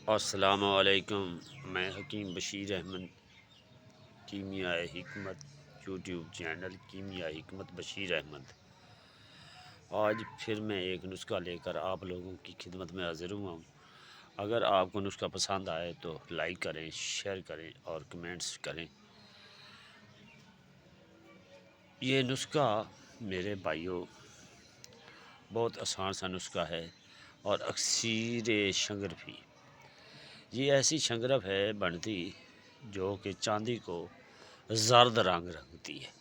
السلام علیکم۔ میں حکیم بشیر احمد، کیمیاء حکمت یوٹیوب چینل کیمیاء حکمت بشیر احمد۔ آج پھر میں ایک نسخہ لے کر آپ لوگوں کی خدمت میں حاضر ہوا ہوں۔ اگر آپ کو نسخہ پسند آئے تو لائک کریں، شیئر کریں اور کمنٹس کریں۔ یہ نسخہ میرے بھائیوں بہت آسان سا نسخہ ہے اور اکثیر شنگرفی، یہ ایسی شنگرف ہے بنتی جو کہ چاندی کو زرد رنگ رکھتی ہے۔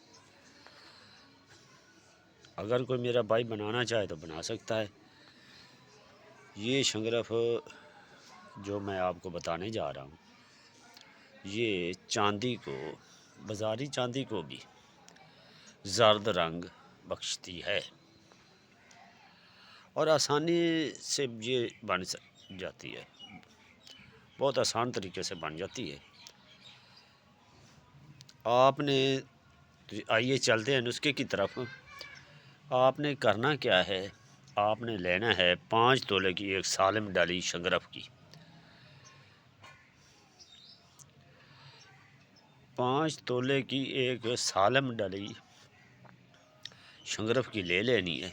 اگر کوئی میرا بھائی بنانا چاہے تو بنا سکتا ہے۔ یہ شنگرف جو میں آپ کو بتانے جا رہا ہوں، یہ چاندی کو، بازاری چاندی کو بھی زرد رنگ بخشتی ہے اور آسانی سے یہ بن جاتی ہے، بہت آسان طریقے سے بن جاتی ہے۔ آپ نے، آئیے چلتے ہیں نسخے کی طرف۔ آپ نے کرنا کیا ہے، آپ نے لینا ہے 5 تولے کی ایک سالم ڈالی شنگرف کی۔ 5 تولے کی ایک سالم ڈالی شنگرف کی لے لینی ہے۔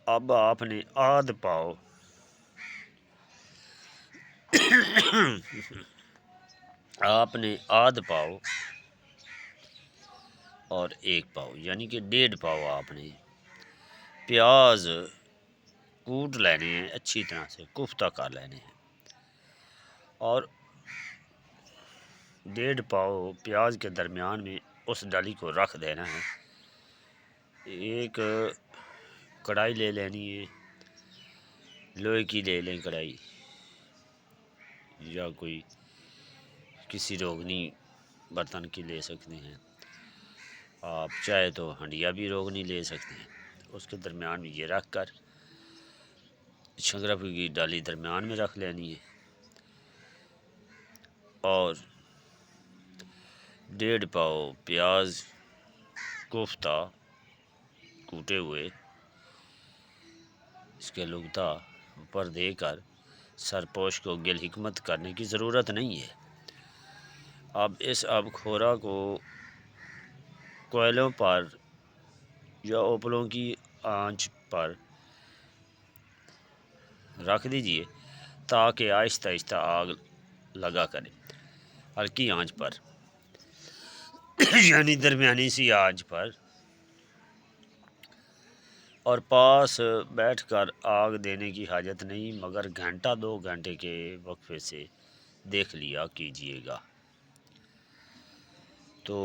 اب آپ نے آدھ پاؤ اور 1 پاؤ یعنی کہ 1.5 پاؤ آپ نے پیاز کوٹ لینے ہیں، اچھی طرح سے کوفتہ کر لینے ہیں، اور 1.5 پاؤ پیاز کے درمیان میں اس ڈالی کو رکھ دینا ہے۔ ایک کڑھائی لے لینی ہے، لوہے کی لے لیں کڑھائی، یا کوئی کسی روغنی برتن کی لے سکتے ہیں، آپ چاہے تو ہنڈیا بھی روغنی لے سکتے ہیں۔ اس کے درمیان میں یہ رکھ کر شنگرف کی ڈالی درمیان میں رکھ لینی ہے، اور 1.5 پاؤ پیاز کوفتہ کوٹے ہوئے اس کے لگتا پر دے کر سرپوش کو گل حکمت کرنے کی ضرورت نہیں ہے۔ اب اس آب خورا کو کوئلوں پر یا اوپلوں کی آنچ پر رکھ دیجئے تاکہ آہستہ آہستہ آگ لگا کرے، ہلکی آنچ پر یعنی درمیانی سی آنچ پر، اور پاس بیٹھ کر آگ دینے کی حاجت نہیں، مگر گھنٹہ 2 گھنٹے کے وقفے سے دیکھ لیا کیجیے گا۔ تو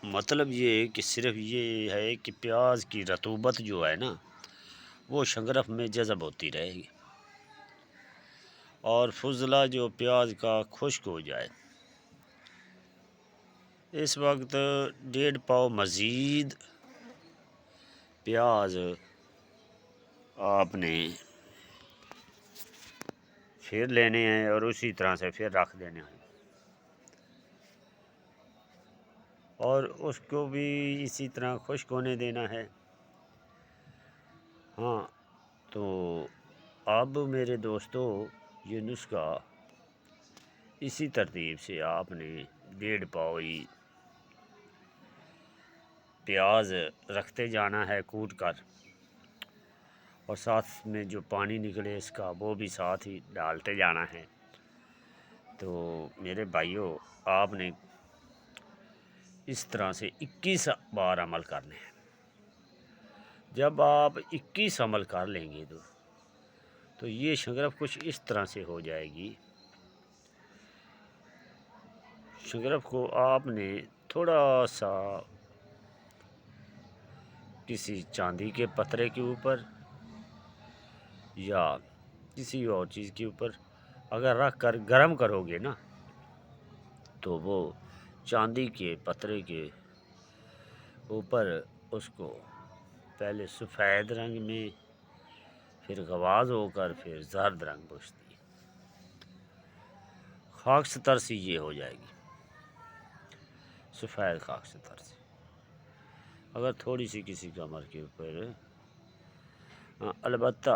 مطلب یہ کہ صرف یہ ہے کہ پیاز کی رطوبت جو ہے نا وہ شنگرف میں جذب ہوتی رہے گی، اور فضلہ جو پیاز کا خشک ہو جائے۔ اس وقت 1.5 پاؤ مزید پیاز آپ نے پھر لینے ہیں اور اسی طرح سے پھر رکھ دینے ہیں، اور اس کو بھی اسی طرح خشک ہونے دینا ہے۔ ہاں، تو اب میرے دوستو یہ نسخہ اسی ترتیب سے آپ نے 1.5 پاؤ پیاز رکھتے جانا ہے کوٹ کر، اور ساتھ میں جو پانی نکلے اس کا وہ بھی ساتھ ہی ڈالتے جانا ہے۔ تو میرے بھائیوں، آپ نے اس طرح سے 21 بار عمل کرنے ہیں۔ جب آپ 21 عمل کر لیں گے تو یہ شنگرف کچھ اس طرح سے ہو جائے گی۔ شنگرف کو آپ نے تھوڑا سا کسی چاندی کے پترے کے اوپر یا کسی اور چیز کے اوپر اگر رکھ کر گرم کرو گے نا، تو وہ چاندی کے پترے کے اوپر اس کو پہلے سفید رنگ میں، پھر غواز ہو کر پھر زرد رنگ بخشتی ہے، خاک ستر سی یہ ہو جائے گی، سفید خاک ستر سی۔ اگر تھوڑی سی کسی کمر کے اوپر، البتہ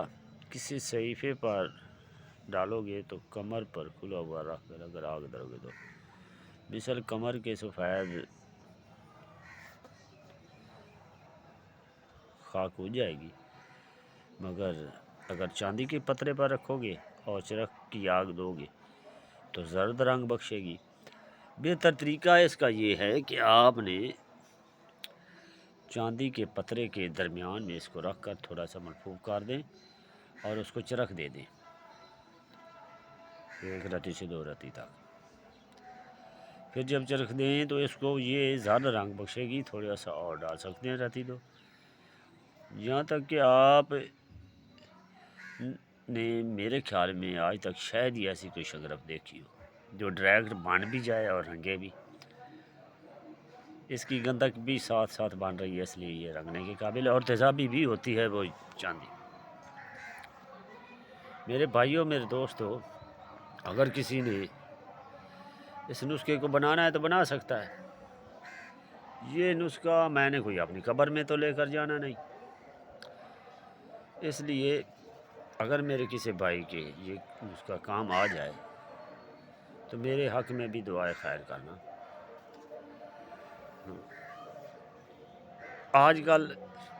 کسی صحیفے پر ڈالو گے تو کمر پر کھلا ہوا رکھ کر اگر آگ دو گے تو مثل کمر کے سفید خاک ہو جائے گی، مگر اگر چاندی کے پترے پر رکھو گے اور چرخ کی آگ دو گے تو زرد رنگ بخشے گی۔ بہتر طریقہ اس کا یہ ہے کہ آپ نے چاندی کے پترے کے درمیان میں اس کو رکھ کر تھوڑا سا ملفوف کر دیں اور اس کو چرخ دے دیں 1 رتی سے 2 رتی تک۔ پھر جب چرخ دیں تو اس کو یہ زرد رنگ بخشے گی، تھوڑا سا اور ڈال سکتے ہیں رتی 2، یہاں تک کہ آپ نے میرے خیال میں آج تک شاید ہی ایسی کوئی شگرف دیکھی ہو جو ڈائریکٹ بن بھی جائے اور رنگے بھی۔ اس کی گندک بھی ساتھ ساتھ بن رہی ہے، اس لیے یہ رنگنے کے قابل اور تیزابی بھی ہوتی ہے وہ چاندی۔ میرے بھائیوں، میرے دوستوں، اگر کسی نے اس نسخے کو بنانا ہے تو بنا سکتا ہے۔ یہ نسخہ میں نے کوئی اپنی قبر میں تو لے کر جانا نہیں، اس لیے اگر میرے کسی بھائی کے یہ نسخہ کام آ جائے تو میرے حق میں بھی دعائے خیر کرنا۔ آج کل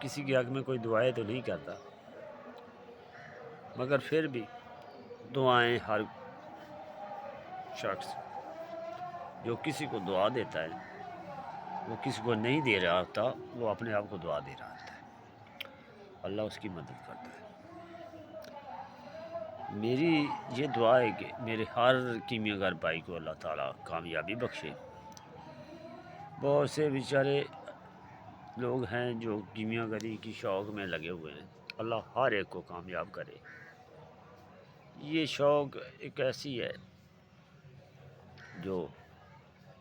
کسی کے حق میں کوئی دعائیں تو نہیں کرتا، مگر پھر بھی دعائیں ہر شخص جو کسی کو دعا دیتا ہے وہ کسی کو نہیں دے رہا ہوتا، وہ اپنے آپ کو دعا دے رہا ہوتا ہے، اللہ اس کی مدد کرتا ہے۔ میری یہ دعا ہے کہ میرے ہر کیمیاگر گر بھائی کو اللہ تعالیٰ کامیابی بخشے۔ بہت سے بیچارے لوگ ہیں جو کیمیاگری گری کی شوق میں لگے ہوئے ہیں، اللہ ہر ایک کو کامیاب کرے۔ یہ شوق ایک ایسی ہے جو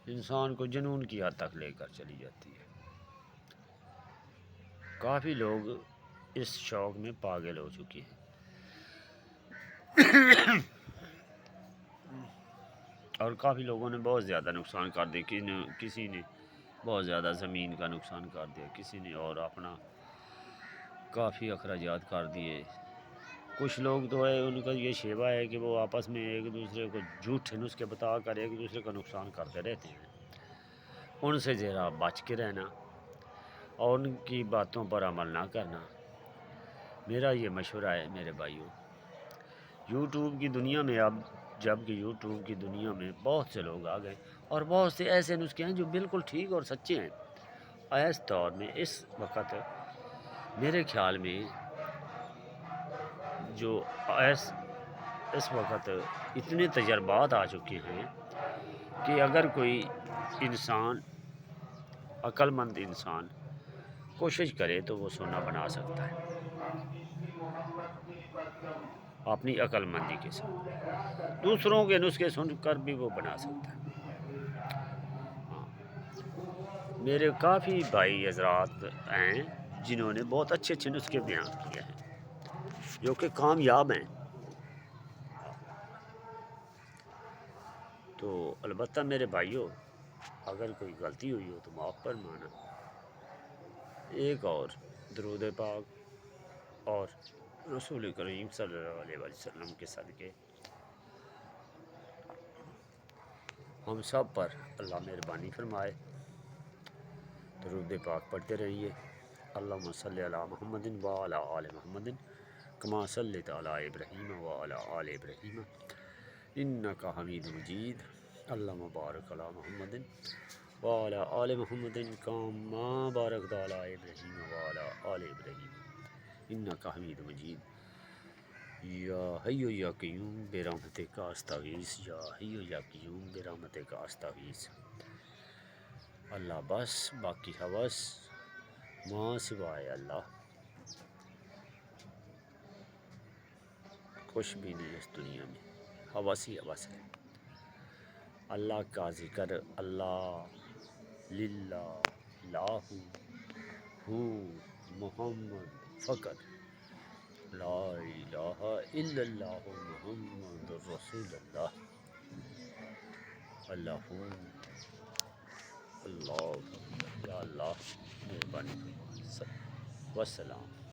انسان کو جنون کی حد تک لے کر چلی جاتی ہے۔ کافی لوگ اس شوق میں پاگل ہو چکے ہیں اور کافی لوگوں نے بہت زیادہ نقصان کر دیا، کسی نے بہت زیادہ زمین کا نقصان کر دیا، کسی نے اور اپنا کافی اخراجات کر دیے۔ کچھ لوگ تو ہے ان کا یہ شیوا ہے کہ وہ آپس میں ایک دوسرے کو جھوٹے نسخے بتا کر ایک دوسرے کا نقصان کرتے رہتے ہیں۔ ان سے ذرا بچ کے رہنا اور ان کی باتوں پر عمل نہ کرنا میرا یہ مشورہ ہے میرے بھائیوں۔ یوٹیوب کی دنیا میں اب جب کہ یوٹیوب کی دنیا میں بہت سے لوگ آ گئے اور بہت سے ایسے نسخے ہیں جو بالکل ٹھیک اور سچے ہیں۔ اس دور میں اس وقت میرے خیال میں جو اس وقت اتنے تجربات آ چکے ہیں کہ اگر کوئی انسان عقل مند انسان کوشش کرے تو وہ سونا بنا سکتا ہے اپنی عقل مندی کے ساتھ۔ دوسروں کے نسخے سن کر بھی وہ بنا سکتا ہے۔ میرے کافی بھائی حضرات ہیں جنہوں نے بہت اچھے اچھے نسخے بیان کیے ہیں جو کہ کامیاب ہیں۔ تو البتہ میرے بھائیوں، اگر کوئی غلطی ہوئی ہو تو معاف فرمانا۔ ایک اور درود پاک اور رسول کریم صلی اللہ علیہ وسلم کے صدقے ہم سب پر اللہ مہربانی فرمائے۔ درود پاک پڑھتے رہیے۔ اللہم صلی علی محمد وعلی آل محمد کما صلیت علی ابراہیم وعلی آل ابراہیم انک حمید مجید۔ اللہم بارک علی محمد وعلی آل محمد کما بارکت علی ابراہیم وعلی آل ابراہیم انک حمید مجید۔ یا حی یا قیوم برحمتک استغیث، یا حی یا قیوم برحمتک استغیث۔ اللہ بس باقی حوث ماں سوائے اللہ کچھ بھی نہیں اس دنیا میں، حوث ہی حوث ہے۔ اللہ کا ذکر، اللہ، للہ، لاہو، ہو، محمد فقط، لا الہ الا اللہ محمد رسول اللہ، اللہ ہو، اللہ، یا اللہ مہربانی فرما۔ والسلام۔